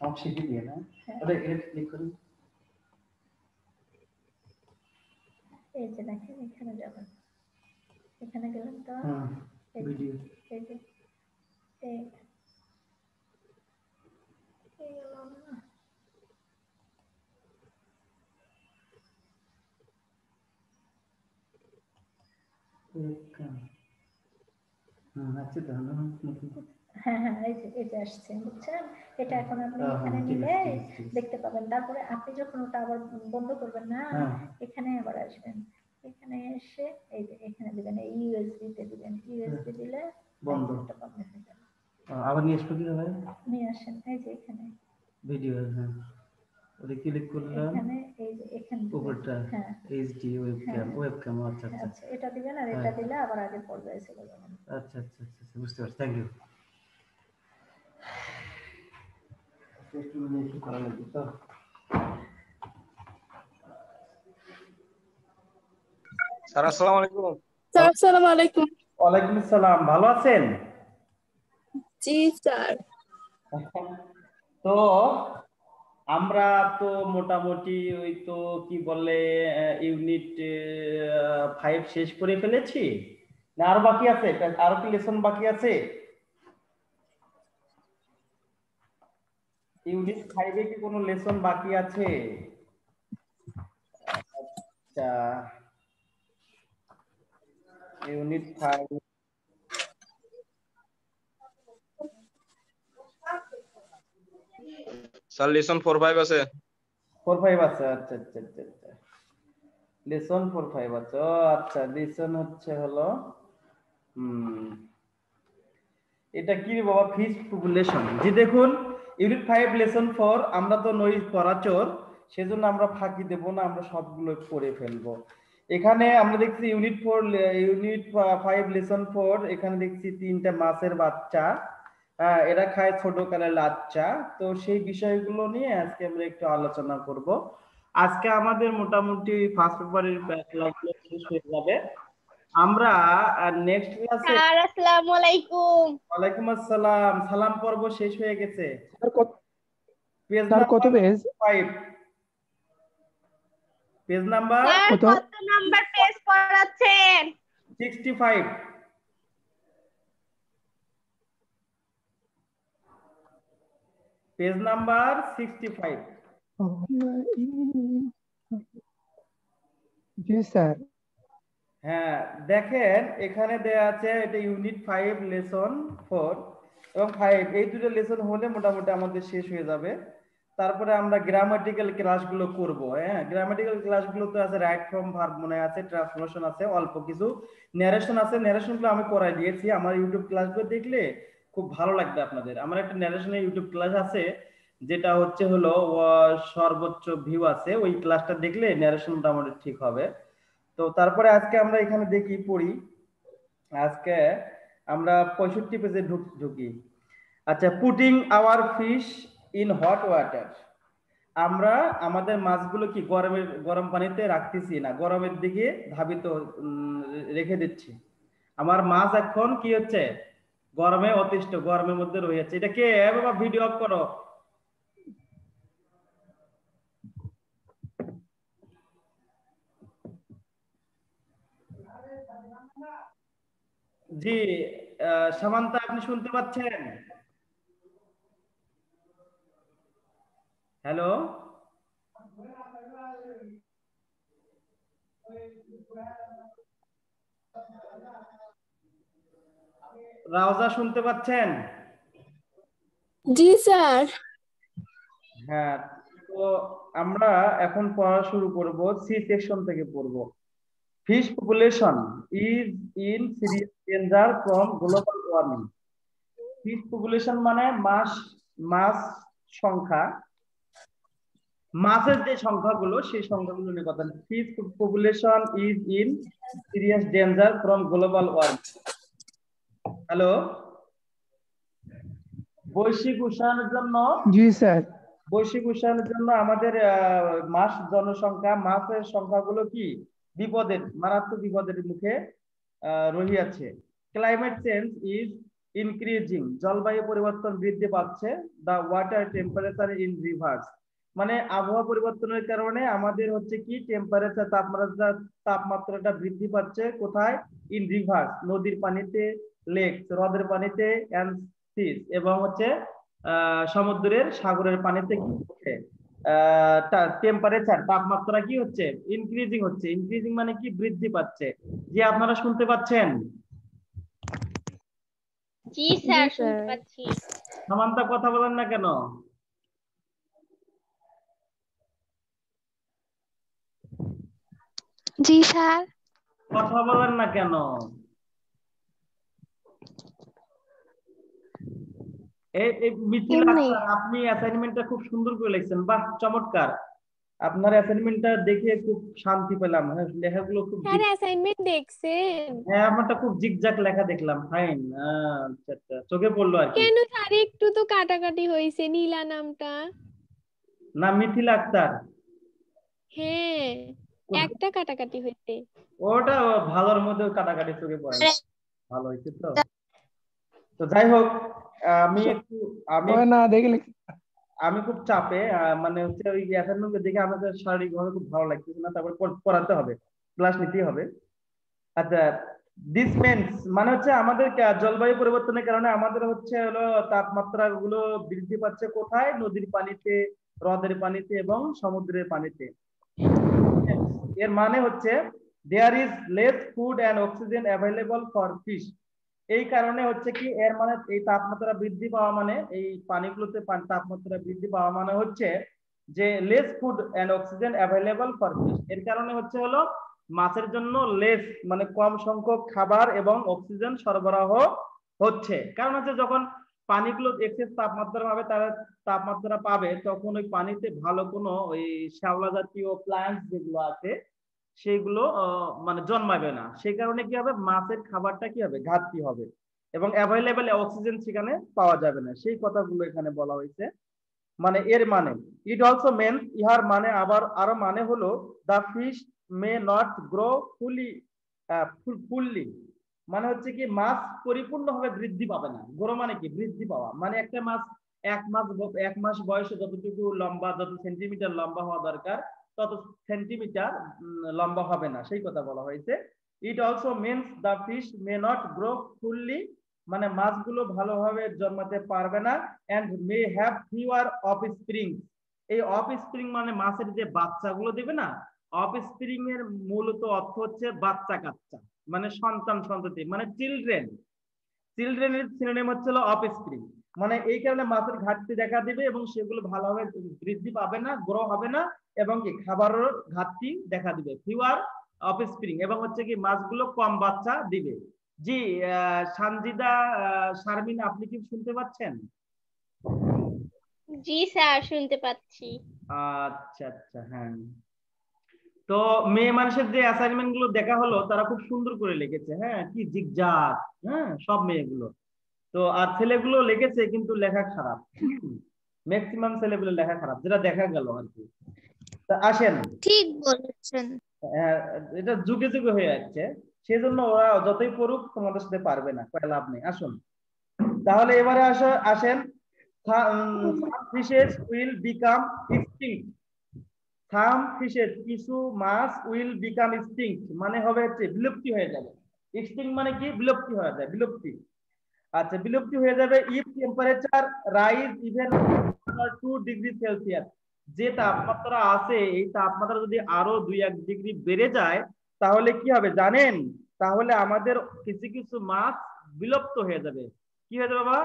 আমাকে শিখিয়ে দিয়ে না ওটা এটা ক্লিক করুন। এই যে দেখেন এখানে যাবেন, এখানে গেলেন তো ভিডিও এই যে এই গেল না, আচ্ছা হ্যাঁ হ্যাঁ এই যে আসছে বুঝছেন, এটা এখন আপনি এখানে নিলে দেখতে পাবেন। তারপরে আপনি যখন ওটা আবার বন্ধ করবেন না, এখানে আবার আসবেন, এখানে এসে এই যে এখানে দিবেন, এই ইউএসবি তে দিবেন, ইউএসবি দিলে বন্ধ বন্ধ হয়ে যাবে। আবার নিয়ে আসবো কিভাবে? নিয়ে আসেন এই যে এখানে ভিডিও, হ্যাঁ ওটা ক্লিক করলাম, এখানে এই যে এখানে উপরটা হ্যাঁ এইচডি ওয়েবক্যাম আচ্ছা আচ্ছা আচ্ছা এটা দিবেন, আর এটা দিলে আবার আগের পর্যায়ে চলে যাবেন। আচ্ছা আচ্ছা আচ্ছা বুঝতে পারছি, থ্যাংক ইউ। একটু করা লাগবে তো। স্যার আসসালামু আলাইকুম। স্যার আসসালামু আলাইকুম। ওয়ালাইকুম আসসালাম, ভালো আছেন? জি স্যার। তো আমরা তো মোটামুটি ওই তো কি বলে ইউনিট 5 শেষ করে ফেলেছি না আরো বাকি আছে? আরো কি লেসন বাকি আছে? ইউনিট 5 এ কি কোনো লেসন বাকি আছে? আচ্ছা ইউনিট 5 স্যার লেসন 4-5 আছে। 4-5 আছে, আচ্ছা আচ্ছা আচ্ছা আচ্ছা লেসন 4-5 আছে। ও আচ্ছা লেসন হচ্ছে হলো এটা কি রে বাবা, ফিক্সড পপুলেশন। জি দেখুন ইউনিট 5 লেসন 4 আমরা তো নই পড়াচোর, সেজন্য আমরা ফাঁকি দেব না, আমরা সবগুলো পড়ে ফেলবো। এখানে আমরা দেখছি ইউনিট 5 লেসন 4, এখানে দেখছি 3টা মাছের বাচ্চা, এরা খায় ছোট কালে লাচ্চা। তো সেই বিষয়গুলো নিয়ে আজকে আমরা একটু আলোচনা করব। আজকে আমাদের মোটামুটি ফার্স্ট পেপারের ক্লাসগুলো শেষ হয়ে যাবে। আমরা নেক্সট ক্লাসে স্যার আসসালামু আলাইকুম। ওয়ালাইকুম আসসালাম, সালাম পর্ব শেষ হয়ে গেছে। পেজ স্যার কত number page? 5, page number sir কত নাম্বার পেজ পড়াচ্ছেন? 65, পেজ নাম্বার 65। জি স্যার। হ্যাঁ দেখেন এখানে দেয়া আছে এটা ইউনিট 5 লেসন 4 এবং 5, এই দুটো লেসন হলে মোটামুটি আমাদের শেষ হয়ে যাবে। তারপরে আমরা গ্রামাটিক্যাল ক্লাসগুলো করব। হ্যাঁ গ্রামাটিক্যাল ক্লাসগুলো তো আছে, রাইট ফ্রম ভার্ব মনে আছে, ট্রান্সফরমেশন আছে, অল্প কিছু ন্যারেশন আছে। ন্যারেশনগুলো আমি করাই দিয়েছি, আমার ইউটিউব ক্লাসগুলো দেখলে খুব ভালো লাগবে আপনাদের। আমার একটা ন্যারেশনের ইউটিউব ক্লাস আছে যেটা হচ্ছে হলো সর্বোচ্চ ভিউ আছে, ওই ক্লাসটা দেখলে ন্যারেশন মোটামুটি ঠিক হবে। তো তারপরে আজকে আমরা এখানে দেখি পড়ি, আজকে আমরা 65 পেজে ঢুকি। আচ্ছা putting our fish in hot water, আমরা আমাদের মাছগুলো কি গরম পানিতে রাখতেছি না, গরমের দিকে ধাবিত রেখে দিচ্ছি। আমার মাছ এখন কি হচ্ছে, গরমে অতিষ্ঠ, গরমের মধ্যে রয়েছে। এটা কে বাবা, ভিডিও অফ করো। জি সামান্তা আপনি শুনতে পাচ্ছেন? হ্যালো রাওজা শুনতে পাচ্ছেন? জি স্যার। হ্যাঁ তো আমরা এখন পড়া শুরু করব, সি সেকশন থেকে পড়ব। Fish population is in serious danger from global warming. Fish population মানে মাছ সংখ্যা, মাছের যে সংখ্যাগুলো সেই সংখ্যাগুলো নিয়ে কথা। Fish population is in serious danger from global warming. Hello, বৈশ্বিক উষ্ণায়নের জন্য, জি স্যার, বৈশ্বিক উষ্ণায়নের জন্য আমাদের জনসংখ্যা, মাছের সংখ্যাগুলো কি বিপদের, মারাত্মক বিপদের মুখে রহিয়াছে। ক্লাইমেট চেঞ্জ ইজ ইনক্রিজিং, জলবায়ু পরিবর্তন বৃদ্ধি পাচ্ছে। The water temperature in rivers, মানে আবহাওয়া পরিবর্তনের কারণে আমাদের হচ্ছে কি টেম্পারেচার, তাপমাত্রাটা বৃদ্ধি পাচ্ছে কোথায়? ইন রিভার্স, নদীর পানিতে, লেক হ্রদের পানিতে, এন্ড সিস এবং হচ্ছে সমুদ্রের সাগরের পানিতে কি হচ্ছে? টেম্পারেচার তাপমাত্রা কি হচ্ছে? ইনক্রিজিং হচ্ছে। ইনক্রিজিং মানে কি? বৃদ্ধি পাচ্ছে। যে আপনারা শুনতে পাচ্ছেন? জি স্যার, শুনতে পাচ্ছি। সামান্তা কথা বলেন না কেন? জি স্যার। কথা বলেন না কেন? মিথিলা আক্তার, আপনি অ্যাসাইনমেন্টটা খুব সুন্দর করে লিখছেন, বাহ চমৎকার। আপনার অ্যাসাইনমেন্টটা দেখে খুব শান্তি পেলাম। হ্যাঁ, লেখাগুলো খুব স্যার অ্যাসাইনমেন্ট দেখছেন? হ্যাঁ, আমারটা খুব জিগজাগ লেখা দেখলাম। ফাইন। আচ্ছা আচ্ছা, চোখে পড়লো আর কি। কেন স্যার, একটু তো কাটাকাটি হয়েছে নীলা নামটা। না, মিথিলা আক্তার। হ্যাঁ, একটা কাটাকাটি হয়েছে। ওটা ভালোর মধ্যে কাটাকাটি চোখে পড়ে না। ভালো হয়েছে তো। তো যাই হোক, আমি একটু আমি না দেখলে আমি খুব চাপে, মানে হচ্ছে ওই অ্যাসাইনমেন্ট দেখে আমাদের শারীরিকভাবে খুব ভালো লাগতেছে না, তারপর পড়াতে হবে, ক্লাস নিতেই হবে। আচ্ছা, দিস মিন্স মানে হচ্ছে আমাদের জলবায়ু পরিবর্তনের কারণে আমাদের হচ্ছে হলো তাপমাত্রা গুলো বৃদ্ধি পাচ্ছে কোথায়? নদীর পানিতে, হ্রদের পানিতে এবং সমুদ্রের পানিতে। এর মানে হচ্ছে there is less food and oxygen available for fish. এই কারণে হচ্ছে কি, এর মানে এই তাপমাত্রা বৃদ্ধি পাওয়া মানে, এই পানিগুলোতে তাপমাত্রা বৃদ্ধি পাওয়া মানে হচ্ছে যে less food and oxygen available for fish. এর কারণে হচ্ছে হলো মাছের জন্য লেস মানে কম সংখ্যক খাবার এবং অক্সিজেন সরবরাহ হচ্ছে। কারণ হচ্ছে যখন পানিগুলো এক্সেস তাপমাত্রা পাবে, তারা তাপমাত্রা পাবে, তখন ওই পানিতে ভালো কোনো ওই শ্যাওলা জাতীয় প্ল্যান্টস যেগুলো আছে সেগুলো মানে জন্মাবে না। সেই কারণে কি হবে? মাছের খাবারটা কি হবে? ঘাটতি হবে এবং অ্যাভেলেবেল অক্সিজেন সেখানে পাওয়া যাবে না। সেই কথাগুলো এখানে বলা হয়েছে। মানে এর মানে ইট অলসো মেন্স, ইহার মানে আবার আরো মানে হলো the fish may not grow fully, মানে হচ্ছে কি মাছ পরিপূর্ণভাবে বৃদ্ধি পাবে না। গ্রো মানে কি? বৃদ্ধি পাওয়া। মানে একটা মাছ এক মাস বয়সে যতটুকু লম্বা, যত সেন্টিমিটার লম্বা হওয়া দরকার তত সেন্টিমিটার লম্বা হবে না, সেই কথা বলা হয়েছে। It also means the fish may not grow fully, মানে মাছগুলো ভালোভাবে জন্মাতে পারবে না। And may have fewer offspring. এই অফস্প্রিং মানে মাছের যে বাচ্চাগুলো দেবে না, অফস্প্রিং এর মূলত অর্থ হচ্ছে বাচ্চা কাচ্চা, মানে সন্তান সন্ততি, মানে চিলড্রেন। চিলড্রেনের সিনোনিম হচ্ছে অফস্প্রিং। মানে এই কারণে মাছের ঘাটতি দেখা দিবে এবং সেগুলো ভালোভাবে বৃদ্ধি পাবে না, গ্রো হবে না, এবং কি খাবারের ঘাটতি দেখা দিবে, ফিউয়ার অফস্প্রিং, এবং হচ্ছে কি মাছগুলো কম বাচ্চা দিবে। জি, সানজিদা শারমিন, আপনি কি শুনতে পাচ্ছেন? জি স্যার, শুনতে পাচ্ছি। আচ্ছা আচ্ছা, হ্যাঁ। তো মেয়ে মানুষের যে অ্যাসাইনমেন্ট গুলো দেখা হলো, তারা খুব সুন্দর করে লিখেছে। হ্যাঁ, কি জিগজাগ। হ্যাঁ, সব মেয়েগুলো। তো আর ছেলেগুলো লিখেছে কিন্তু লেখা খারাপ। ম্যাক্সিমাম ছেলেগুলো লেখা খারাপ, যেটা দেখা গেল আর কি। তা আসেন, ঠিক বলেছেন। এটা যুগে যুগে হয়ে যাচ্ছে, সেজন্য ওরা যতই পড়ুক তোমাদের সাথে পারবে না, কয় লাভ নেই। আসুন তাহলে এবারে আসেন, some fishes will become extinct. Some fishes, কিছু মাছ will become extinct মানে হবে হচ্ছে বিলুপ্তি হয়ে যাবে। extinct মানে কি? বিলুপ্তি হয়ে যায়, বিলুপ্তি। আচ্ছা, বিলুপ্তি হয়ে যাবে if temperature rise even 2 degree Celsius. যে তাপমাত্রা আছে, এই তাপমাত্রা যদি আরো 2-1 ডিগ্রি বেড়ে যায় তাহলে কি হবে জানেন? তাহলে আমাদের কিছু কিছু মাছ বিলুপ্ত হয়ে যাবে। কি হয়ে যাবে বাবা?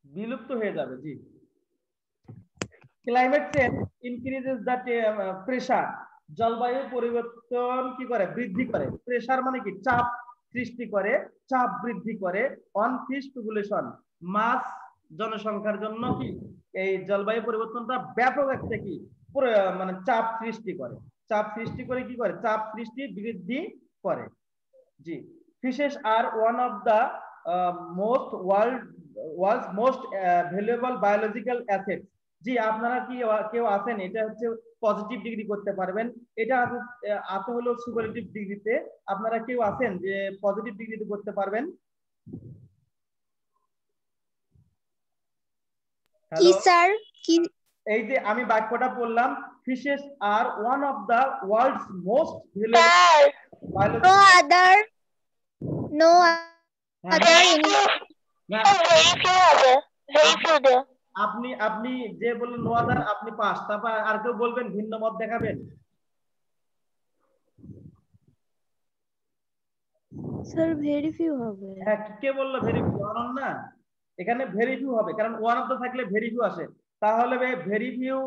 বিলুপ্ত হয়ে যাবে। জি। Climate change increases the pressure. জলবায়ু পরিবর্তন কি করে? বৃদ্ধি করে। প্রেসার মানে কি? চাপ সৃষ্টি করে, চাপ বৃদ্ধি করে। অন ফিশ পপুলেশন, মাছ জনসংখ্যার জন্য কি এই জলবায়ু পরিবর্তনটা ব্যাপক একটা কি মানে চাপ সৃষ্টি করে। চাপ সৃষ্টি করে কি করে? চাপ সৃষ্টি বৃদ্ধি করে। জি। Fishes are one of the world's most valuable biological assets. জি, আপনারা কি কেউ আছেন? এটা হচ্ছে পজিটিভ ডিগ্রি করতে পারবেন। এটা আছে হলো সুপারলেটিভ ডিগ্রিতে। আপনারা কেউ আছেন যে পজিটিভ ডিগ্রিতে করতে পারবেন? কি হ্যালো, স্যার? কি? এই যে আমি বাক্যটা বললাম, fishes are one of the world's most valuable No other, no other আপনি আপনি যে বললেন নো আদার, আপনি পাস। তারপর আর কেউ বলবেন, ভিন্ন মত দেখাবেন? স্যার ভেরি ফিউ হবে। হ্যাঁ, কে বললো ভেরি ফিউ? অনন্যা। এখানে ভেরি ফিউ হবে, কারণ ওয়ান অফ দা থাকলে ভেরি ফিউ আসে। তাহলে ভেরি ফিউ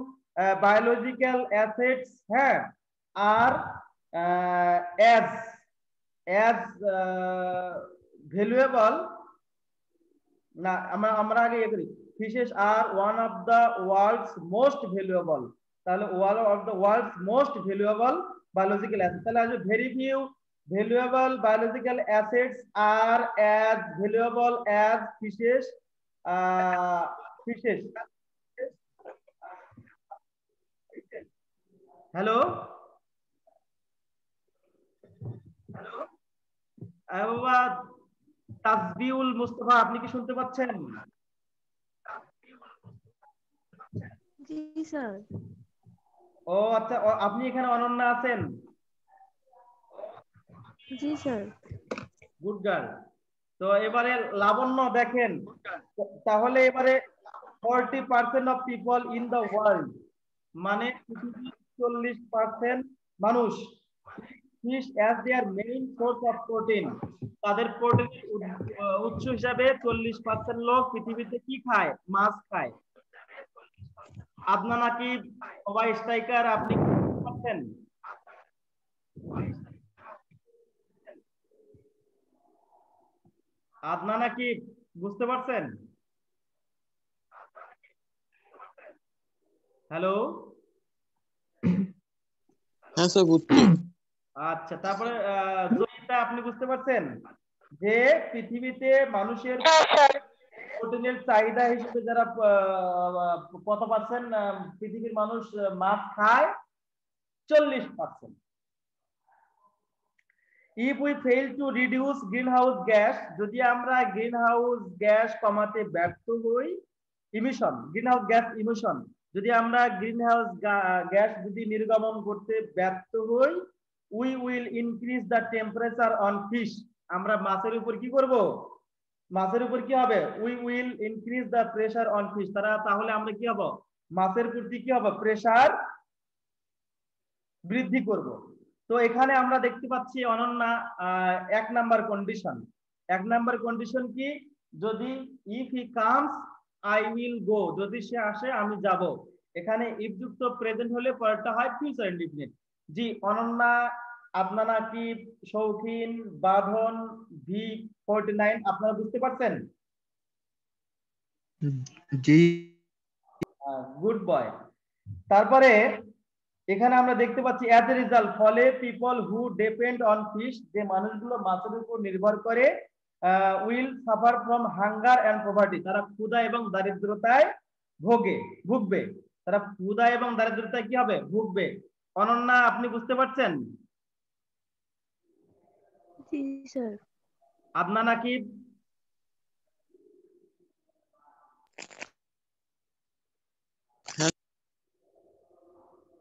বায়োলজিক্যাল অ্যাসেটস, হ্যাঁ, আর অ্যাজ অ্যাজ ভ্যালুয়েবল না, আমরা আগে ইয়ে করি, fishes are one of the world's most valuable. তাহলে one of the world's most valuable biological asset, তাহলে আসবে very few valuable biological assets are as valuable as fishes. Fishes. Hello. বাবা তাসবিউল মুস্তাফা, আপনি কি শুনতে পাচ্ছেন? জি স্যার। ও আচ্ছা, আপনি এখানে অনন্যা আছেন? জি স্যার। Good girl. তো এবারে লাবণ্য দেখেন, তাহলে এবারে 40% of people in the world, মানে 40% মানুষ fish as their main source of protein, তাদের প্রোটিনের উৎস হিসাবে 40% লোক পৃথিবীতে কি খায়? মাছ খায়। আদনান আকিব, সবাই স্ট্রাইকার, আপনি কি বুঝতে পারছেন? আদনান আকিব বুঝতে পারছেন? হ্যালো। হ্যাঁ স্যার, বুঝছি। আচ্ছা, তারপরে জয়িতা, আপনি বুঝতে পারছেন যে পৃথিবীতে মানুষের প্রোটিনের চাহিদা হিসেবে যারা কত পার্সেন্ট পৃথিবীর মানুষ মাছ খায়? 40%। If we fail to reduce greenhouse gas, যদি আমরা গ্রিনহাউস গ্যাস কমাতে ব্যর্থ হই, ইমিশন, গ্রিনহাউস গ্যাস ইমিশন, যদি আমরা গ্রিনহাউস গ্যাস যদি নির্গমন করতে ব্যর্থ হই, we will increase the temperature on fish, আমরা মাছের উপর কি করব? মাছের উপর কি হবে? we will increase the pressure on fish, তাহলে আমরা কি হব? মাছের প্রতি কি হবে? প্রেসার বৃদ্ধি করব। তো এখানে আমরা দেখতে পাচ্ছি Ananya, 1 number condition. 1 number condition কি? যদি if he comes I will go, যদি সে আসে আমি যাব। এখানে ইফ যুক্ত প্রেজেন্ট হলে পরেরটা হয় ফিউচার ইনডিফিনিট। জি অনন্যা, আদনান আকিব, শৌখিন, বাঁধন, ভি 49, আপনারা বুঝতে পারছেন? জি। Good boy. তারপরে এখানে আমরা দেখতে পাচ্ছি অ্যাজ এ রেজাল্ট, ফলে people who depend on fish, যে মানুষগুলো মাছের উপর নির্ভর করে, will suffer from hunger and poverty, তারা ক্ষুধা এবং দারিদ্রতায় ভুগবে। তারা ক্ষুধা এবং দারিদ্রতায় কি হবে? ভুগবে। অনন্যা, আপনি বুঝতে পারছেন? জি স্যার। আদনান আকিব?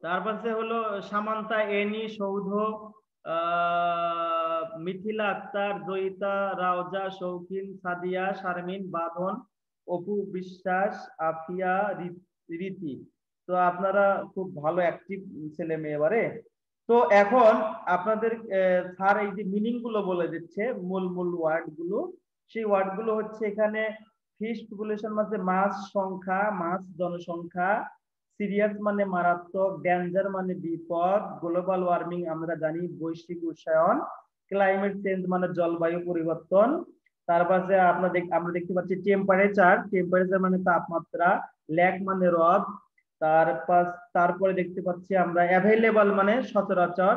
তারপরে হলো সামান্তা, এনি, সৌধ, মিথিলা আক্তার, জয়িতা, রাওজা, শৌখিন, সাদিয়া, শারমিন, বাঁধন, অপু বিশ্বাস, আফিয়া, রীতি। তো আপনারা খুব ভালো অ্যাক্টিভ ছেলে মেয়ে এবারে। তো এখন আপনাদের স্যার এই যে মিনিং গুলো বলে দিচ্ছে, মূল ওয়ার্ড গুলো, সেই ওয়ার্ড গুলো হচ্ছে এখানে ফিশ পপুলেশন মানে মাছ সংখ্যা, মাছ জনসংখ্যা, সিরিয়াস মানে মারাত্মক, ডেঞ্জার মানে বিপদ, গ্লোবাল ওয়ার্মিং আমরা জানি বৈশ্বিক উষ্ণায়ন, ক্লাইমেট চেঞ্জ মানে জলবায়ু পরিবর্তন, তারপরে আমরা দেখতে পাচ্ছি টেম্পারেচার মানে তাপমাত্রা, ল্যাক মানে হ্রদ, তারপরে দেখতে পাচ্ছি আমরা অ্যাভেলেবল মানে সচরাচর,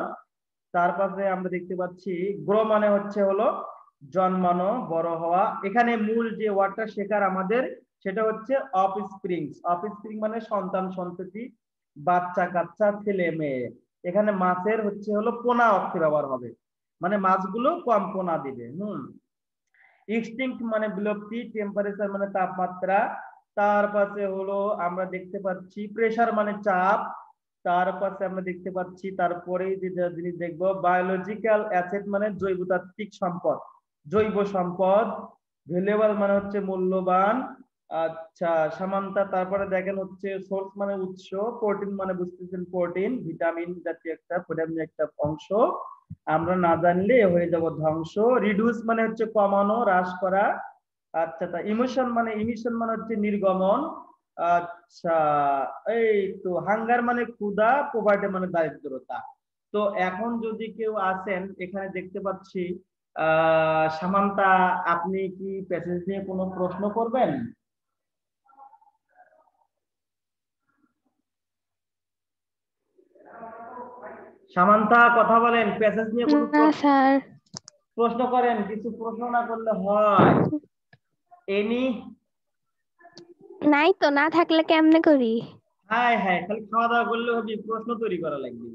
তারপরে আমরা দেখতে পাচ্ছি গ্রো মানে হচ্ছে হলো জন্মানো, বড় হওয়া। এখানে মূল যে ওয়ার্ডটা শেখার আমাদের, সেটা হচ্ছে অফস্প্রিং মানে সন্তান সন্ততি। বাচ্চা কাচ্চা ছেলে মেয়ে। এখানে মাছের হচ্ছে হলো পোনা অর্থে ব্যবহার হবে, মানে মাছগুলো কম পোনা দিবে। এক্সটিংক্ট মানে বিলুপ্তি, টেম্পারেচার মানে তাপমাত্রা, তার পাশে হলো আমরা দেখতে পাচ্ছি প্রেসার মানে চাপ, তার পাশে আমরা দেখতে পাচ্ছি তারপরেই যে জিনিস দেখবো বায়োলজিক্যাল অ্যাসেট মানে জৈবতাত্ত্বিক সম্পদ, জৈব সম্পদ, ভ্যালুয়েবল মানে হচ্ছে মূল্যবান। আচ্ছা সামান্তা, তারপরে দেখেন হচ্ছে সোর্স মানে উৎস, প্রোটিন মানে বুঝতেছেন প্রোটিন ভিটামিন জাতীয় একটা ভিটামিন একটা অংশ, আমরা না জানলে হয়ে যাব ধ্বংস। রিডিউস মানে হচ্ছে কমানো হ্রাস করা। আচ্ছা তা ইমিশন মানে হচ্ছে নির্গমন। আচ্ছা এই তো হাঙ্গার মানে ক্ষুধা, পভার্টি মানে দারিদ্রতা। তো এখন যদি কেউ আসেন এখানে দেখতে পাচ্ছি সামান্তা, আপনি কি প্যাসেজ নিয়ে কোনো প্রশ্ন করবেন? সামান্তা কথা বলেন, প্যাসেজ নিয়ে কোনো না স্যার। প্রশ্ন করেন, কিছু প্রশ্ন না করলে হয়? এনি নাই তো, না থাকলে কেমনে করি? হ্যাঁ হ্যাঁ, খালি খাওয়া দাওয়া করলে হবে, প্রশ্ন তৈরি করা লাগবে।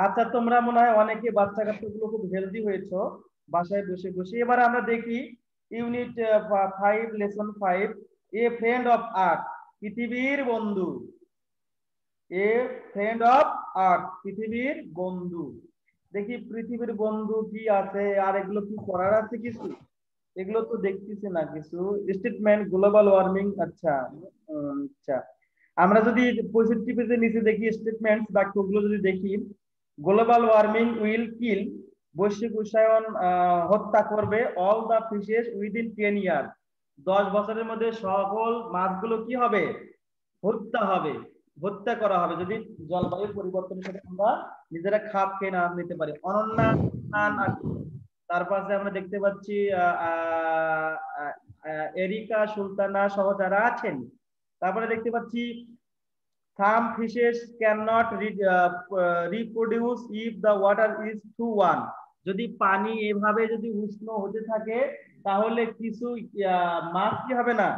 আচ্ছা তোমরা মনে হয় অনেকে বাচ্চা কাচ্চাগুলো খুব হেলদি হয়েছো বাসায় বসে বসে। এবার আমরা দেখি unit 5 lesson 5, a friend of earth, পৃথিবীর বন্ধু। এ ফ্রেন্ড অফ আর্থ, পৃথিবীর বন্ধু। দেখি পৃথিবীর বন্ধু কি আছে, আর এগুলো কি করার আছে কিছু? এগুলো তো দেখতেছি না কিছু। স্টেটমেন্ট গ্লোবাল ওয়ার্মিং, আচ্ছা আচ্ছা আমরা যদি 65 পেজের নিচে দেখি স্টেটমেন্টস বাক্যগুলো যদি দেখি, গ্লোবাল ওয়ার্মিং উইল কিল, বৈশ্বিক উষ্ণায়ন হত্যা করবে অল দা ফিশেস উইদিন 10 ইয়ার, 10 বছরের মধ্যে সকল মাছগুলো কি হবে? হত্যা হবে, হত্যা করা হবে, যদি জলবায়ু পরিবর্তনের সাথে আমরা নিজেরা খাপ খেয়ে না নিতে পারি। অনন্যা, তারপরে আমরা দেখতে পাচ্ছি এরিকা, সুলতানা সহ যারা আছেন। তারপরে দেখতে পাচ্ছি some fishes cannot reproduce if the water is too warm, যদি পানি এভাবে যদি উষ্ণ হতে থাকে তাহলে কিছু মাছ কি হবে না,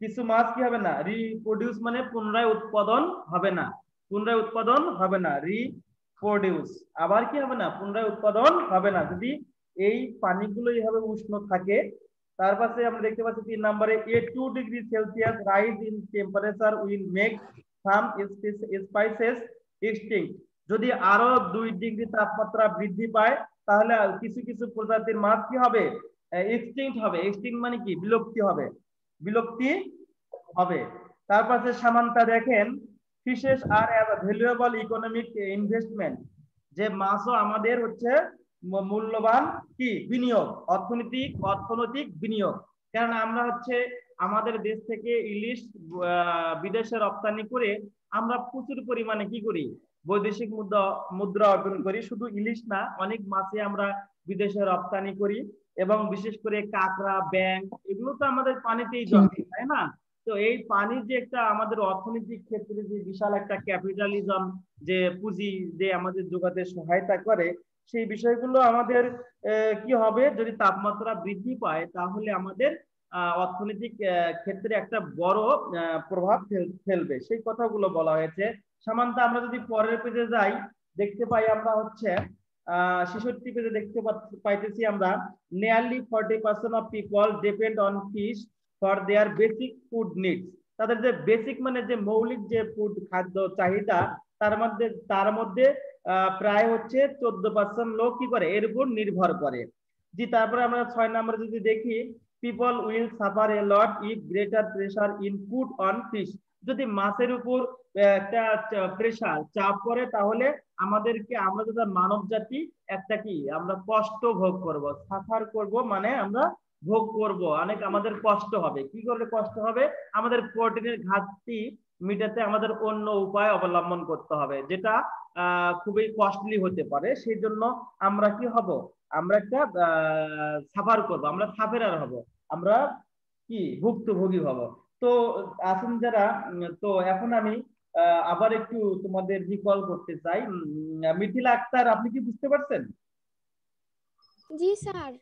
কিছু মাছ কি হবে না, রিপ্রোডিউস মানে পুনরায় উৎপাদন হবে না, পুনরায় উৎপাদন হবে না, রিপ্রোডিউস আবার কি হবে না, পুনরায় উৎপাদন হবে না যদি এই পানিগুলো এইভাবে উষ্ণ থাকে। তার পাশে আমরা দেখতে পাচ্ছি 3 নম্বরে a 2 degree Celsius rise in temperature will make some spices extinct, যদি আরো 2 ডিগ্রি তাপমাত্রা বৃদ্ধি পায় তাহলে কিছু কিছু প্রজাতির মাছ কি হবে, এক্সটিংক্ট হবে। এক্সটিংক্ট মানে কি, বিলুপ্তি হবে, বিলুপ্তি হবে। তার পাশে সামান্তা দেখেন ফিশেস আর ভ্যালুয়েবল ইকোনমিক ইনভেস্টমেন্ট, যে মাছও আমাদের হচ্ছে মূল্যবান কি বিনিয়োগ, অর্থনৈতিক বিনিয়োগ। কারণ আমরা হচ্ছে আমাদের দেশ থেকে ইলিশ বিদেশে রপ্তানি করে আমরা প্রচুর পরিমাণে কি করি, বৈদেশিক মুদ্রা অর্জন করি। শুধু ইলিশ না, অনেক মাছে আমরা বিদেশে রপ্তানি করি, এবং বিশেষ করে কাঁকড়া, ব্যাঙ এগুলো তো আমাদের পানিতেই জন্মে, তাই না? তো এই পানির যে একটা আমাদের অর্থনৈতিক ক্ষেত্রে যে বিশাল একটা ক্যাপিটালিজম, যে পুঁজি যে আমাদের যোগাতে সহায়তা করে, সেই বিষয়গুলো আমাদের কি হবে, যদি তাপমাত্রা বৃদ্ধি পায় তাহলে আমাদের অর্থনৈতিক ক্ষেত্রে একটা বড় প্রভাব ফেলবে, সেই কথাগুলো বলা হয়েছে। সামান্তা আমরা যদি পরের পেজে যাই দেখতে পাই আমরা হচ্ছে 66 পেজে দেখতে পাইতেছি আমরা nearly 40% of people depend on fish for their basic food needs, তাদের যে বেসিক মানে যে মৌলিক যে ফুড খাদ্য চাহিদা তার মধ্যে প্রায় হচ্ছে 14% লোক কি করে, এর উপর নির্ভর করে। জি তারপরে আমরা 6 নম্বরে যদি দেখি people will suffer A lot if greater pressure input on fish, যদি মাছের উপর একটা প্রেসার চাপ পড়ে তাহলে আমাদেরকে, আমরা যারা মানব জাতি একটা কি আমরা কষ্ট ভোগ করব, সাফার করব মানে আমরা ভোগ করব, অনেক আমাদের কষ্ট হবে। কি করলে কষ্ট হবে, আমাদের প্রোটিনের ঘাটতি মিটাতে আমাদের অন্য উপায় অবলম্বন করতে হবে, যেটা খুবই কস্টলি হতে পারে। সেই জন্য আমরা কি হব, আমরা একটা সাফার করব, আমরা সাফারার হব, আমরা কি ভুক্তভোগী হব। তো আসুন যারা, তো এখন আমি আবার একটু তোমাদের রিকল করতে চাই। মিথিলা আক্তার, আপনি কি বুঝতে পারছেন? জি স্যার।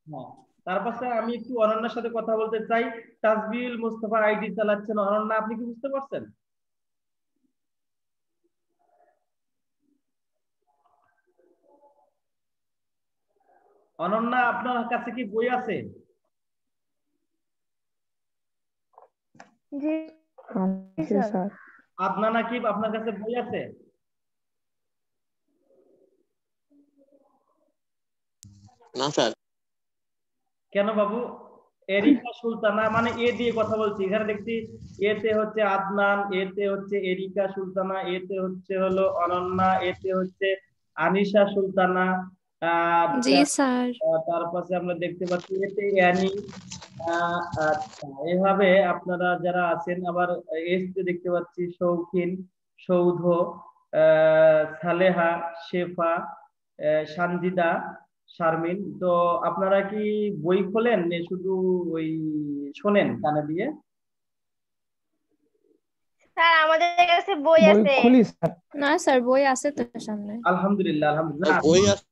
হ্যাঁ, তারপর স্যার আমি একটু অনন্যার সাথে কথা বলতে চাই। তাসবিল মুস্তাফা আইডি চালাচ্ছেন অনন্যা, আপনি কি বুঝতে পারছেন? অনন্যা, আপনার কাছে কি বই আছে? জি স্যার। আদনান আকিব, আপনার কাছে বই আছে? না স্যার। কেন বাবু? এরিকা সুলতানা, মানে এ দিয়ে কথা বলছি, এখানে দেখছি এতে হচ্ছে আদনান, এতে হচ্ছে এরিকা সুলতানা, এতে হচ্ছে হলো অনন্যা, এতে হচ্ছে আনিশা সুলতানা, জি স্যার। তার পাশে আমরা দেখতে পাচ্ছি এতে অ্যানি। আচ্ছা, এভাবে আপনারা যারা আছেন, আবার এসতে দেখতে পাচ্ছি শৌখিন, সৌধ, সালেহা, শেফা, সানজিদা, শারমিন। তো আপনারা কি বই খোলেন না শুধু ওই শোনেন কানে দিয়ে? স্যার আমাদের কাছে বই আছে। খুলি স্যার। না স্যার, বই আছে তো সামনে। আলহামদুলিল্লাহ, আলহামদুলিল্লাহ। বই আছে,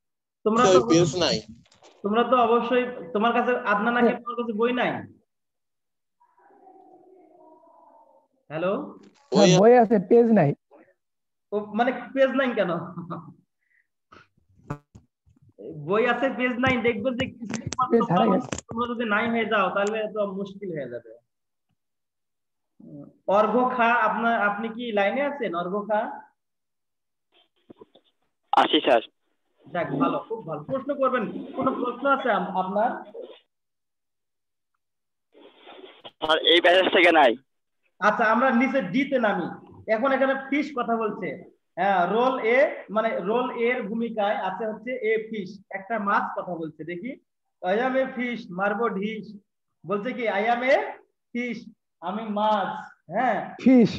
তোমরা তো পেজ নাই। তোমরা তো অবশ্যই, তোমার কাছে আদনান নাকি, তোমার কাছে বই নাই? হ্যালো, বই আছে, পেজ নাই। ও মানে পেজ নাই কেন? বই আছে পেজ নাই, দেখবে যে কিছুদিন পর পেজ হারা গেছে। তোমরা যদি নাই হয়ে যাও তাহলে তো মুশকিল হয়ে যাবে। অর্ঘ্য খা, আপনি কি লাইনে আছেন? অর্ঘ্য খা, আসি স্যার। যাক, ভালো, খুব ভালো। প্রশ্ন করবেন? কোনো প্রশ্ন আছে আপনার? আর এই ব্যাচের থেকে নাই। আচ্ছা, আমরা নিচে ডিতে নামি। এখন এখানে ফিশ কথা বলছে। হ্যাঁ, রোল এ, মানে রোল এর ভূমিকায় আছে হচ্ছে এ ফিশ, একটা মাছ কথা বলছে। দেখি, আই এম এ ফিশ, মারবো ঢিস। বলছে কি আই এম এ ফিশ, আমি মাছ। হ্যাঁ, ফিশ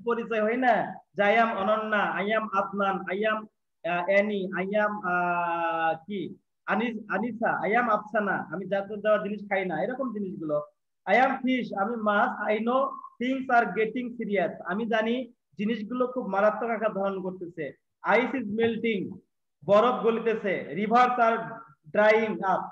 পরিচয় হয় না যে I am Ananya, I am Adnan, I am Annie, I am কি আনিসা, আই এম আফসানা, আমি জাতীয় দেওয়া জিনিস খাই না, এরকম জিনিসগুলো। আই এম ফিশ, আমি মাছ। I know things are getting serious, আমি জানি জিনিসগুলো খুব মারাত্মক আকার ধারণ করতেছে। আইস ইজ মেল্টিং, বরফ গলিতেছে। রিভার্স আর ড্রাইং আপ,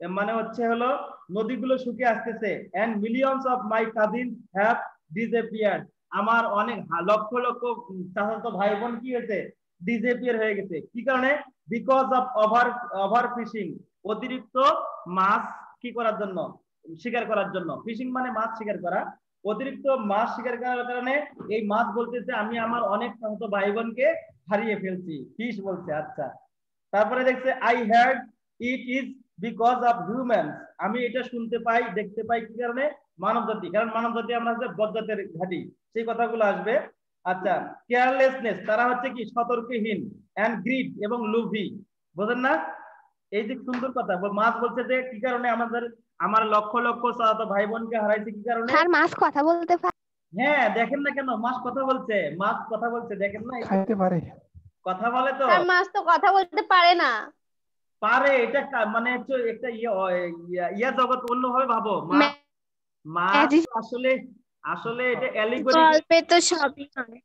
মানে হচ্ছে হলো নদীগুলো শুকিয়ে আসতেছে। And millions of my cousins have disappeared, আমার অনেক লক্ষ লক্ষ চাচাতো ভাই বোন কি হয়েছে? ডিসঅ্যাপিয়ার হয়ে গেছে। কি কারণে? বিকজ অফ ওভার ফিশিং, অতিরিক্ত মাছ কি করার জন্য? শিকার করার জন্য। ফিশিং মানে মাছ শিকার করা। অতিরিক্ত মাছ শিকার করার কারণে এই মাছ বলতেছে আমি আমার অনেক চাচাতো ভাই বোনকে হারিয়ে ফেলছি। ফিশ বলছে। আচ্ছা, তারপরে দেখছে I had it is because of humans, আমি এটা শুনতে পাই, দেখতে পাই কি কারণে? মানব জাতি, কারণ মানব জাতি আমরা হচ্ছে বজ্জাতের ঘাঁটি, সেই কথাগুলো আসবে। আচ্ছা, কেয়ারলেসনেস, তারা হচ্ছে কি সতর্কহীন। এন্ড গ্রিড, এবং লুভি, বোঝেন না? এই যে সুন্দর কথা, মাছ বলছে যে কি কারণে আমার লক্ষ লক্ষ চাচাতো ভাই বোনকে হারাইছে, কি কারণে? স্যার মাছ কথা বলতে পারে? হ্যাঁ, দেখেন না কেন, মাছ কথা বলছে, মাছ কথা বলছে, দেখেন না? খাইতে পারে। কথা বলে তো। স্যার মাছ তো কথা বলতে পারে না। পারে, এটা মানে হচ্ছে একটা ইয়া জগৎ, অন্যভাবে ভাবো। মাছ আসলে আসলে এটা গল্পে তো সবই হয়।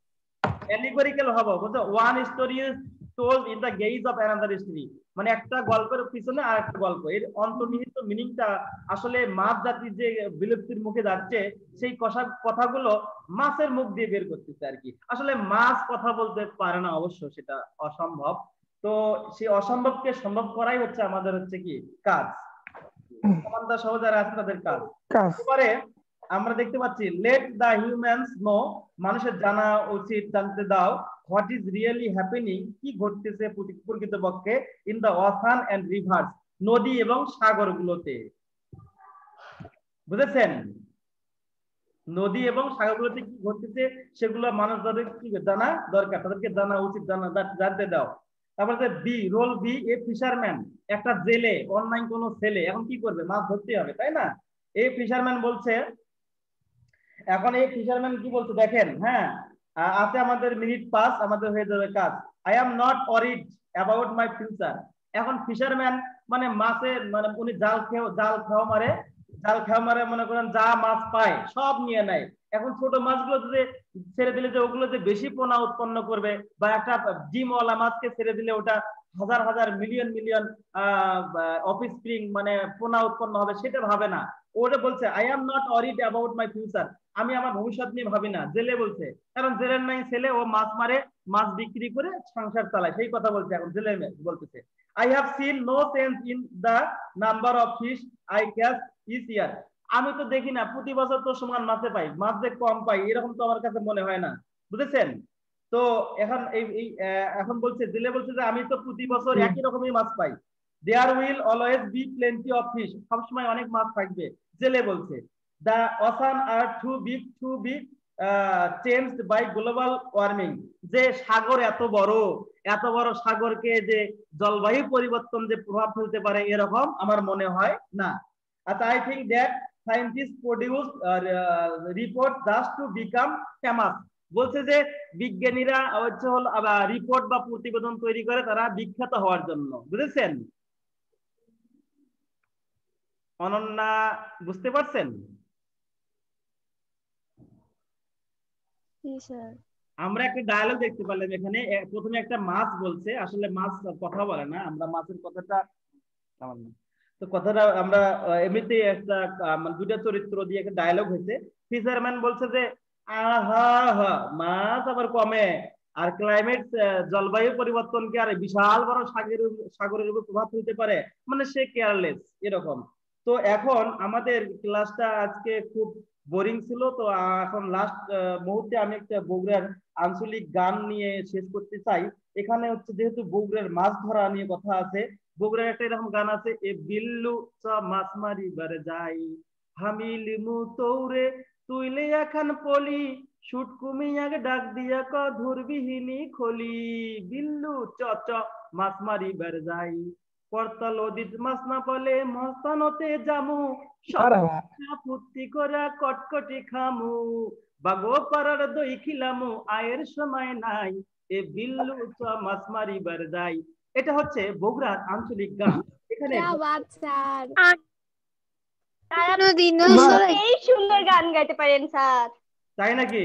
অ্যালিগরিক্যাল হবে, বুঝছো? One story is told in the gauge of another story, মানে একটা গল্পের পিছনে আর একটা গল্প, এর অন্তর্নিহিত মিনিংটা আসলে মাছ জাতির যে বিলুপ্তির মুখে যাচ্ছে সেই কথাগুলো মাছের মুখ দিয়ে বের করতেছে আর কি। আসলে মাছ কথা বলতে পারে না, অবশ্য সেটা অসম্ভব। তো সেই অসম্ভবকে সম্ভব করাই হচ্ছে আমাদের হচ্ছে কি কাজ, সমানতা সহ যারা আছে তাদের কাজ। এবারে আমরা দেখতে পাচ্ছি লেট দা হিউম্যানস নো, মানুষের জানা উচিত, জানতে দাও, হোয়াট ইজ রিয়েলি হ্যাপেনিং, কি ঘটতেছে প্রকৃতপক্ষে, in the ocean and rivers, নদী এবং সাগরগুলোতে। বুঝেছেন? নদী এবং সাগরগুলোতে কি ঘটতেছে সেগুলো মানুষ যাদের কি জানা দরকার, তাদেরকে জানা উচিত, জানতে দাও। তারপরে be, role be a fisherman, একটা জেলে, অনলাইন কোন ছেলে এখন কি করবে? মাছ ধরতে হবে, তাই না? এই ফিশারম্যান বলছে, এখন এই ফিশারম্যান কি বলছে দেখেন। হ্যাঁ, আছে আমাদের মিনিট 5, আমাদের হয়ে যাবে কাজ। I am not worried about my future. এখন ফিশারম্যান মানে মাছের, মানে উনি জাল খেয়া মারে, মনে করেন যা মাছ পায় সব নিয়ে নেয়। এখন ছোট মাছগুলো যে ছেড়ে দিলে যে ওগুলো যে বেশি পোনা উৎপন্ন করবে, বা একটা ডিমওয়ালা মাছকে ছেড়ে দিলে ওটা হাজার হাজার মিলিয়ন মিলিয়ন অফ স্প্রিং মানে পোনা উৎপন্ন হবে সেটা ভাবে না। ওটা বলছে I am not worried about my future, আমি আমার ভবিষ্যৎ নিয়ে ভাবি না। জেলে বলছে, কারণ জেলের নাই ছেলে, ও মাছ মারে, মাছ বিক্রি করে সংসার চালায়, সেই কথা বলছে এখন জেলে বলতেছে। I have seen no change in the number of fish I catch each year. আমি তো দেখি না প্রতি বছর তো সমান মাছে পাই, মাছ যে কম পাই এরকম তো আমার কাছে মনে হয় না, বুঝেছেন? তো এখন এখন বলছে জেলে বলছে যে আমি তো প্রতি বছর একই রকমই মাছ পাই। There will always be plenty of fish, সবসময় অনেক মাছ থাকবে, জেলে বলছে। The ocean are too big to be changed by global warming, যে সাগর এত বড় সাগরকে যে জলবায়ু পরিবর্তন যে প্রভাব ফেলতে পারে এরকম আমার মনে হয় না। আচ্ছা, I think that scientists produce report just to become famous, বলছে যে বিজ্ঞানীরা হচ্ছে হল রিপোর্ট বা প্রতিবেদন তৈরি করে তারা বিখ্যাত হওয়ার জন্য, বুঝেছেন? অনন্যা বুঝতে পারছেন? আমরা একটা ডায়ালগ দেখতে পেলাম এখানে। প্রথমে একটা মাছ বলছে, আসলে মাছ কথা বলে না, আমরা মাছের কথাটা তো কথাটা আমরা এমনিতেই একটা দুইটা চরিত্র দিয়ে একটা ডায়ালগ হয়েছে। ফিশারম্যান বলছে যে আহা হা মাছ আবার কমে, আর ক্লাইমেট জলবায়ু পরিবর্তনকে আর বিশাল বড় সাগরের উপর প্রভাব ফেলতে পারে, মানে সে কেয়ারলেস এরকম। তো এখন আমাদের ক্লাসটা আজকে খুব বোরিং ছিল, তো এখন লাস্ট মুহূর্তে আমি একটা বগুড়ার আঞ্চলিক গান নিয়ে শেষ করতে চাই। এখানে হচ্ছে যেহেতু বগুড়ার মাছ ধরা নিয়ে কথা আছে, বগুড়ার একটা এরকম গান আছে, এ বিল্লু চ মাছ মারিবার যাই, হামিলিমু তৌরে তুইলে এখন পলি, শুট কুমিয়াক ডাক দিয়া ক ধুরবিহীনি খলি, বিল্লু চ চ মাছ মারিবার যাই, পরতাল ওদিত মাছ না বলে মস্তানতে জামু, ফুর্তি করা কটকটি খামু, বাগো পাড়ার দই খিলামু, আয়ের সময় নাই, এ বিল্লু চ মাছ মারিবার যাই। এটা হচ্ছে বগুড়ার আঞ্চলিক গান। এখানে এই সুন্দর গান গাইতে পারেন স্যার। তাই নাকি?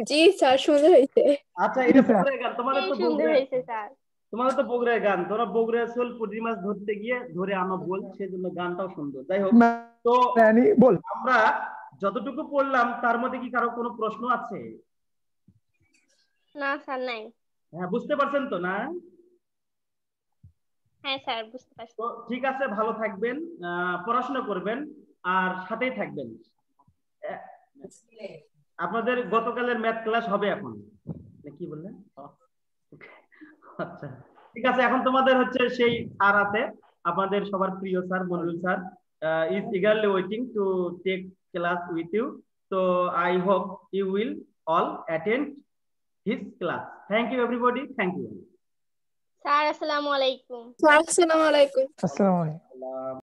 জি স্যার, সুন্দর হয়েছে। আচ্ছা, এটা বগুড়ার গান, তোমাদের তো সুন্দর হয়েছে স্যার। তোমাদের তো বগুড়ার গান, তোমরা বগুড়া চল পুঁটি মাছ ধরতে গিয়ে ধরে আনো বল, সেজন্য গানটাও সুন্দর। যাই হোক, তো আমরা যতটুকু পড়লাম তার মধ্যে কি কারো কোনো প্রশ্ন আছে? না স্যার, নাই। হ্যাঁ, বুঝতে পারছেন তো না? হ্যাঁ স্যার, বুঝতে পারছি। তো ঠিক আছে, ভালো থাকবেন, পড়াশোনা করবেন আর সাথেই থাকবেন। আপনাদের গতকালের ম্যাথ ক্লাস হবে এখন, কি বললেন? আচ্ছা ঠিক আছে, এখন তোমাদের হচ্ছে সেই স্যার আছে, আপনাদের সবার প্রিয় sir Monirul sir is eagerly waiting to take class with you. So I hope you will all attend his class. Thank you everybody. Thank you. Sir, আসসালামু আলাইকুম। আসসালামু আলাইকুম। আসসালামু আলাইকুম।